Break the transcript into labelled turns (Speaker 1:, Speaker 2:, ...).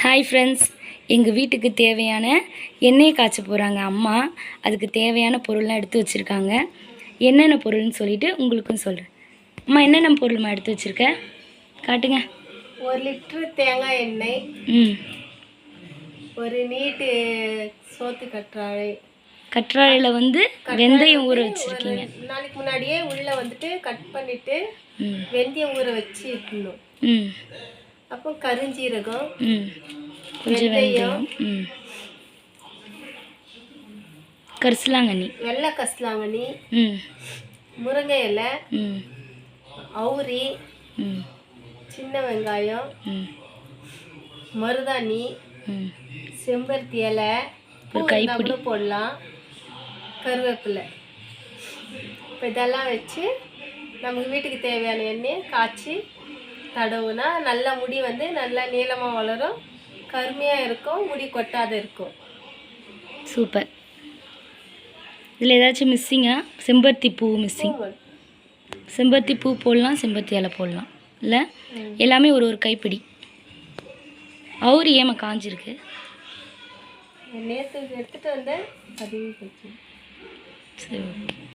Speaker 1: Hi friends, எங்கள் வீட்டுக்கு தேவையான எண்ணெய் காய்ச்ச போகிறாங்க அம்மா. அதுக்கு தேவையான பொருள்லாம் எடுத்து வச்சுருக்காங்க. என்னென்ன பொருள்னு சொல்லிவிட்டு உங்களுக்கும் சொல்கிறேன். அம்மா, என்னென்ன பொருள்மா எடுத்து வச்சுருக்க? காட்டுங்க.
Speaker 2: 1 லிட்டரு தேங்காய் எண்ணெய், ஒரு நீட்டு சோத்து
Speaker 1: கற்றாழையில் வெந்தயம் ஊற வச்சுருக்கீங்க.
Speaker 2: நாளைக்கு முன்னாடியே உள்ளே கட் பண்ணிவிட்டு வெந்தயம் ஊற வச்சு இருக்கணும். அப்போ கருஞ்சீரகம்,
Speaker 1: கொஞ்சம் வெந்தயம், கரிசலாங்கண்ணி,
Speaker 2: வெள்ளை கரிசலாங்கண்ணி, முருங்கை இலை, அவுரி, சின்ன வெங்காயம், மருதாணி, செம்பருத்தி இலை,
Speaker 1: ஒரு கைப்பிடி
Speaker 2: போடலாம், கருவேப்பிலை. இப்போ இதெல்லாம் வச்சு நமக்கு வீட்டுக்கு தேவையான எண்ணெயை காய்ச்சி தடவுனா நல்ல முடி நல்லா நீளமாக வளரும், கருமையாக இருக்கும், முடி கொட்டாத இருக்கும்.
Speaker 1: சூப்பர். இதில் ஏதாச்சும் மிஸ்ஸிங்கா? செம்பருத்தி பூ மிஸ்ஸிங். செம்பருத்தி பூ போடலாம், செம்பருத்தி இலை போடலாம். இல்லை, எல்லாமே ஒரு கைப்பிடி. அவுரி ஏமா காஞ்சிருக்கு?
Speaker 2: நேற்று எடுத்துகிட்டு வந்தேன், அதுவும்
Speaker 1: சரி.